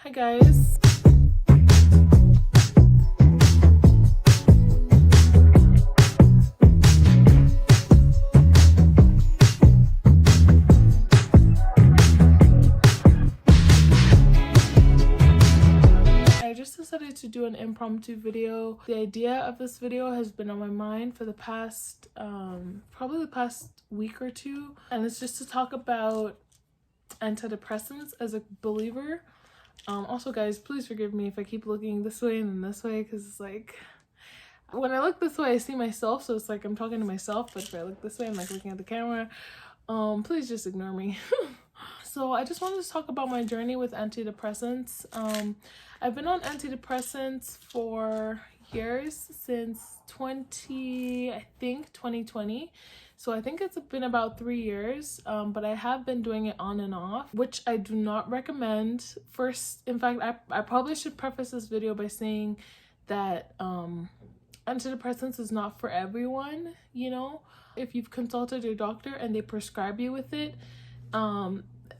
Hi guys. I just decided to do an impromptu video. The idea of this video has been on my mind for the past probably the past week or two, and it's just to talk about antidepressants as a believer. Also guys, please forgive me if I keep looking this way and then this way, because it's like when I look this way I see myself, so it's like I'm talking to myself, but if I look this way I'm like looking at the camera. Please just ignore me. So I just wanted to talk about my journey with antidepressants. I've been on antidepressants for years, since 2020. So I think it's been about 3 years, but I have been doing it on and off, which I do not recommend. First, in fact, I probably should preface this video by saying that antidepressants is not for everyone, you know? If you've consulted your doctor and they prescribe you with it,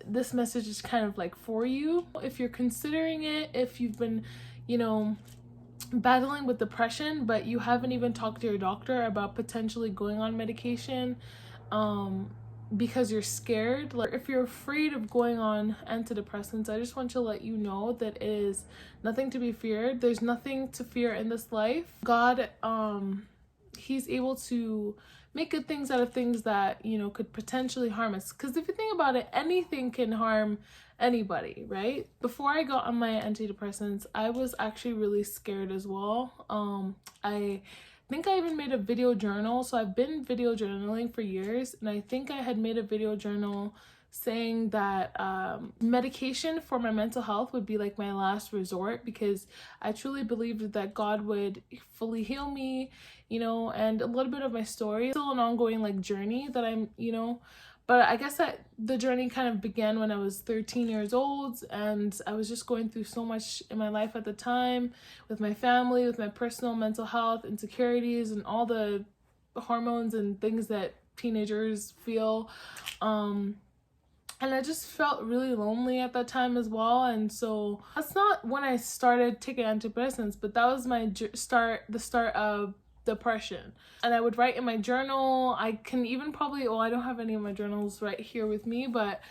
this message is kind of like for you. If you're considering it, if you've been, you know, battling with depression, but you haven't even talked to your doctor about potentially going on medication, because you're scared, like if you're afraid of going on antidepressants, I just want to let you know that it is nothing to be feared. There's nothing to fear in this life. God, he's able to make good things out of things that, you know, could potentially harm us. Because if you think about it, anything can harm anybody, right? Before I got on my antidepressants, I was actually really scared as well. I think I even made a video journal. So I've been video journaling for years, and I think I had made a video journal saying that medication for my mental health would be like my last resort, because I truly believed that God would fully heal me, you know. And a little bit of my story, still an ongoing like journey that I'm, you know, but I guess that the journey kind of began when I was 13 years old, and I was just going through so much in my life at the time, with my family, with my personal mental health, insecurities, and all the hormones and things that teenagers feel. And I just felt really lonely at that time as well. And so that's not when I started taking antidepressants, but that was my the start of depression. And I would write in my journal. I can even probably, I don't have any of my journals right here with me, but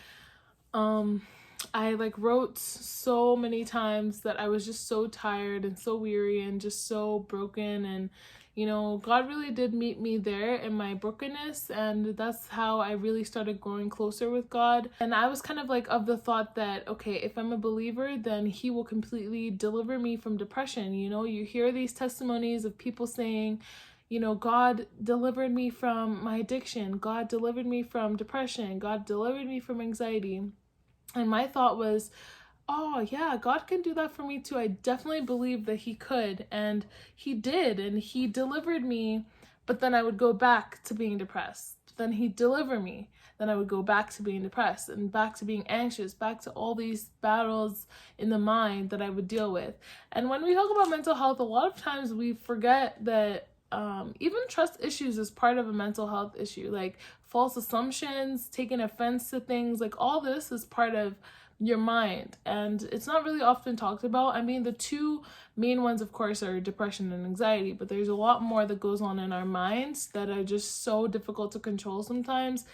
I like wrote so many times that I was just so tired and so weary and just so broken. And you know, God really did meet me there in my brokenness, and that's how I really started growing closer with God. And I was kind of like of the thought that, okay, if I'm a believer, then he will completely deliver me from depression. You know, you hear these testimonies of people saying, you know, God delivered me from my addiction, God delivered me from depression, God delivered me from anxiety. And my thought was, oh yeah, God can do that for me too. I definitely believe that he could, and he did, and he delivered me. But then I would go back to being depressed. Then he'd deliver me. Then I would go back to being depressed and back to being anxious, back to all these battles in the mind that I would deal with. And when we talk about mental health, a lot of times we forget that even trust issues is part of a mental health issue. Like false assumptions, taking offense to things, like all this is part of your mind, and it's not really often talked about. I mean, the two main ones of course are depression and anxiety, but there's a lot more that goes on in our minds that are just so difficult to control sometimes,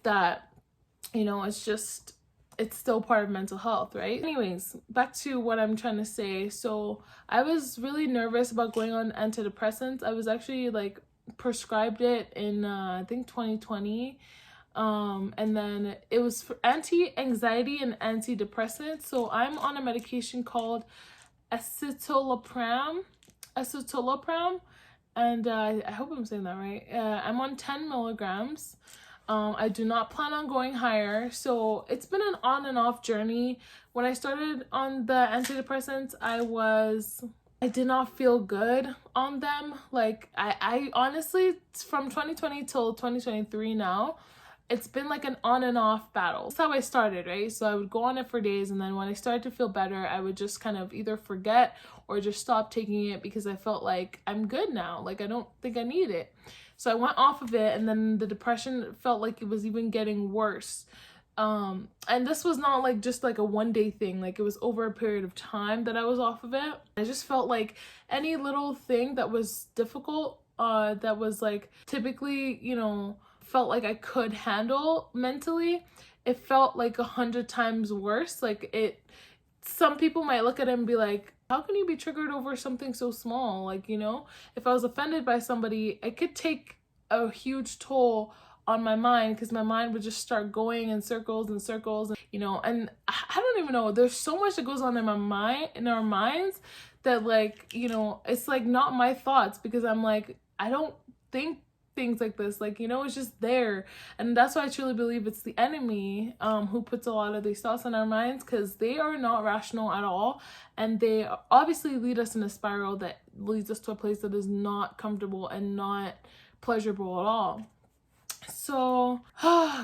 that, you know, it's still part of mental health, right? Anyways, back to what I'm trying to say. So I was really nervous about going on antidepressants. I was actually like prescribed it in I think 2020. And then it was for anti-anxiety and antidepressants. So I'm on a medication called escitalopram, and I hope I'm saying that right. I'm on 10 milligrams. I do not plan on going higher. So it's been an on and off journey. When I started on the antidepressants, I did not feel good on them. Like I honestly, from 2020 till 2023 now, it's been like an on and off battle. That's how I started, right? So I would go on it for days, and then when I started to feel better, I would just kind of either forget or just stop taking it, because I felt like I'm good now. Like I don't think I need it. So I went off of it, and then the depression felt like it was even getting worse. And this was not like just like a one day thing, like it was over a period of time that I was off of it. I just felt like any little thing that was difficult, that was like typically, you know, felt like I could handle mentally, it felt like 100 times worse. Like it, some people might look at it and be like, how can you be triggered over something so small? Like, you know, if I was offended by somebody, it could take a huge toll on my mind, because my mind would just start going in circles and circles, you know. And I don't even know, there's so much that goes on in my mind, in our minds, that like, you know, it's like not my thoughts, because I'm like, I don't think things like this, like, you know, it's just there. And that's why I truly believe it's the enemy who puts a lot of these thoughts in our minds, because they are not rational at all, and they obviously lead us in a spiral that leads us to a place that is not comfortable and not pleasurable at all. So,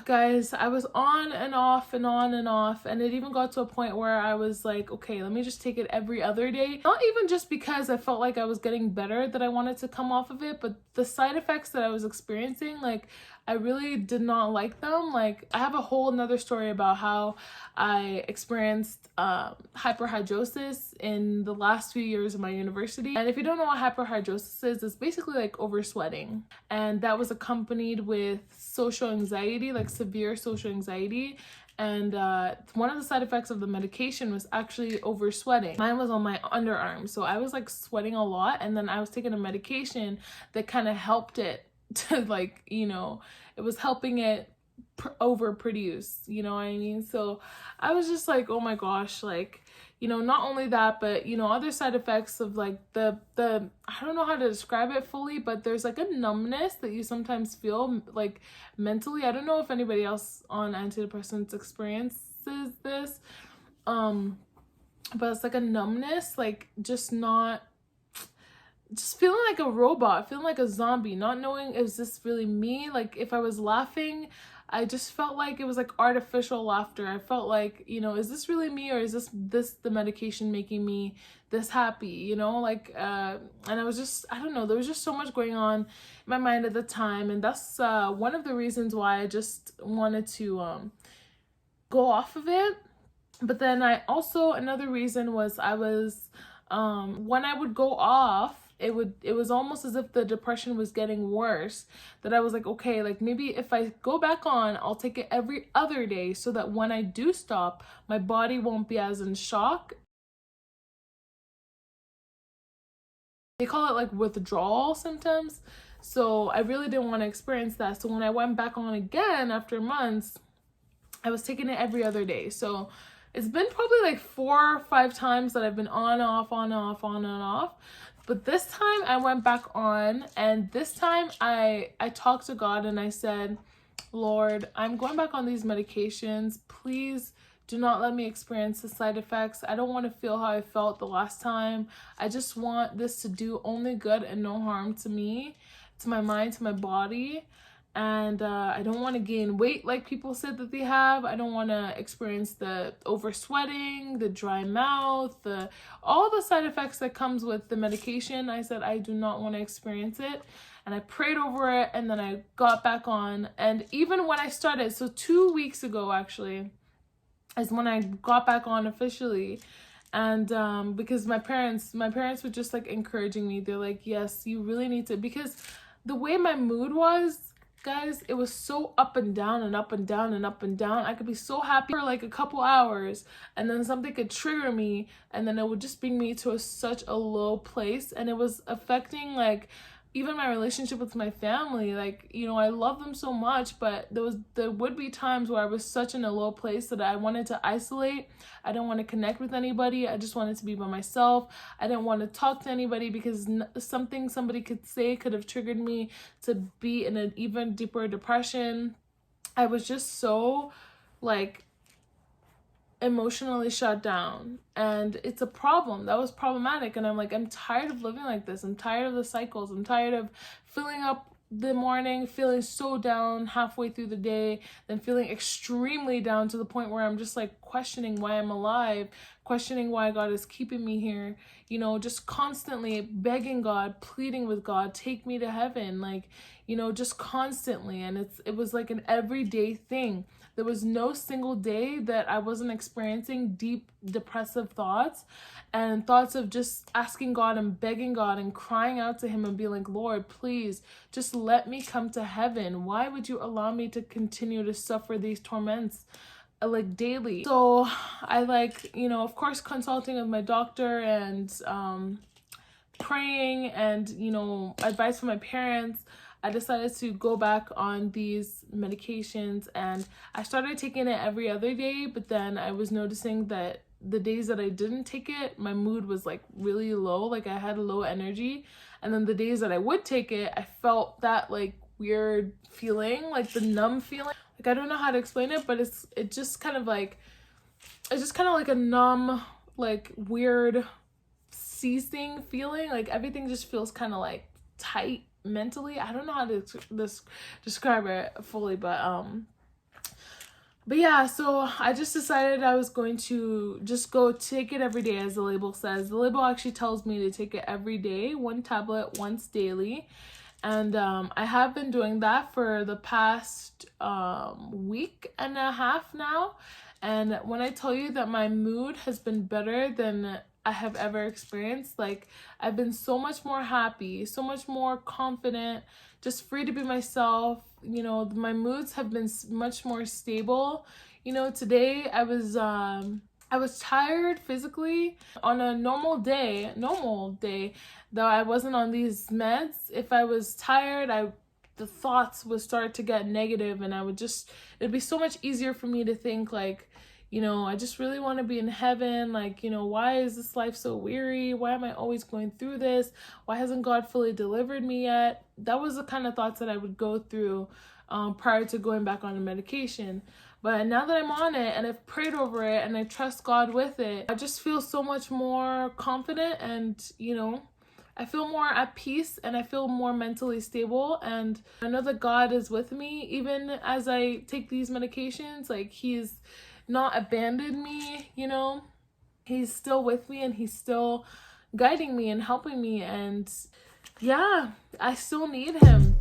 guys, I was on and off and on and off, and it even got to a point where I was like, okay, let me just take it every other day. Not even just because I felt like I was getting better that I wanted to come off of it, but the side effects that I was experiencing, like, I really did not like them. Like, I have a whole another story about how I experienced hyperhidrosis in the last few years of my university. And if you don't know what hyperhidrosis is, it's basically like oversweating. And that was accompanied with social anxiety, like severe social anxiety. And one of the side effects of the medication was actually oversweating. Mine was on my underarm. So I was like sweating a lot. And then I was taking a medication that kind of helped it to, like, you know, it was helping it overproduce, you know what I mean? So I was just like, oh my gosh, like, you know, not only that, but, you know, other side effects of like the I don't know how to describe it fully, but there's like a numbness that you sometimes feel like mentally. I don't know if anybody else on antidepressants experiences this, but it's like a numbness, like just feeling like a robot, feeling like a zombie, not knowing, is this really me? Like, if I was laughing, I just felt like it was like artificial laughter. I felt like, you know, is this really me, or is this the medication making me this happy, you know? Like, and I was just, I don't know, there was just so much going on in my mind at the time, and that's one of the reasons why I just wanted to go off of it. But then another reason was I was, when I would go off, it was almost as if the depression was getting worse, that I was like, okay, like maybe if I go back on, I'll take it every other day, so that when I do stop, my body won't be as in shock. They call it like withdrawal symptoms. So I really didn't want to experience that. So when I went back on again after months, I was taking it every other day. So it's been probably like 4 or 5 times that I've been on, off, on, off, on and off. But this time I went back on, and this time I talked to God and I said, Lord, I'm going back on these medications. Please do not let me experience the side effects. I don't want to feel how I felt the last time. I just want this to do only good and no harm to me, to my mind, to my body. And I don't want to gain weight like people said that they have. I don't want to experience the oversweating, the dry mouth, all the side effects that comes with the medication. I said I do not want to experience it. And I prayed over it, and then I got back on. And even when I started, so 2 weeks ago actually, is when I got back on officially. And because my parents were just like encouraging me. They're like, yes, you really need to, because the way my mood was, guys, it was so up and down and up and down and up and down. I could be so happy for like a couple hours, and then something could trigger me, and then it would just bring me to such a low place. And it was affecting like even my relationship with my family. Like, you know, I love them so much, but there would be times where I was such in a low place that I wanted to isolate. I didn't want to connect with anybody. I just wanted to be by myself. I didn't want to talk to anybody, because something somebody could say could have triggered me to be in an even deeper depression. I was just so like emotionally shut down, and it's a problem. That was problematic. And I'm like, I'm tired of living like this. I'm tired of the cycles. I'm tired of filling up the morning, feeling so down halfway through the day, then feeling extremely down to the point where I'm just like questioning why I'm alive, questioning why God is keeping me here, you know, just constantly begging God, pleading with God, take me to heaven, like, you know, just constantly. And it was like an everyday thing There was no single day that I wasn't experiencing deep depressive thoughts and thoughts of just asking God and begging God and crying out to him and being like, Lord, please just let me come to heaven. Why would you allow me to continue to suffer these torments like daily? So I like, you know, of course, consulting with my doctor and praying and, you know, advice from my parents, I decided to go back on these medications, and I started taking it every other day. But then I was noticing that the days that I didn't take it, my mood was like really low, like I had low energy. And then the days that I would take it, I felt that like weird feeling, like the numb feeling. Like I don't know how to explain it, but it's just kind of like a numb, like weird ceasing feeling. Like everything just feels kind of like tight mentally. I don't know how to describe it fully, but yeah, so I just decided I was going to just go take it every day, as the label says. The label actually tells me to take it every day, 1 tablet once daily. And I have been doing that for the past week and a half now. And when I tell you that my mood has been better than I have ever experienced, like I've been so much more happy, so much more confident, just free to be myself. You know, my moods have been much more stable. You know, today I was tired physically. On a normal day, though I wasn't on these meds, if I was tired, the thoughts would start to get negative, and it'd be so much easier for me to think like, you know, I just really want to be in heaven. Like, you know, why is this life so weary? Why am I always going through this? Why hasn't God fully delivered me yet? That was the kind of thoughts that I would go through prior to going back on the medication. But now that I'm on it and I've prayed over it and I trust God with it, I just feel so much more confident, and, you know, I feel more at peace and I feel more mentally stable. And I know that God is with me even as I take these medications. Like He's not abandoned me, you know. He's still with me and He's still guiding me and helping me. And yeah, I still need Him.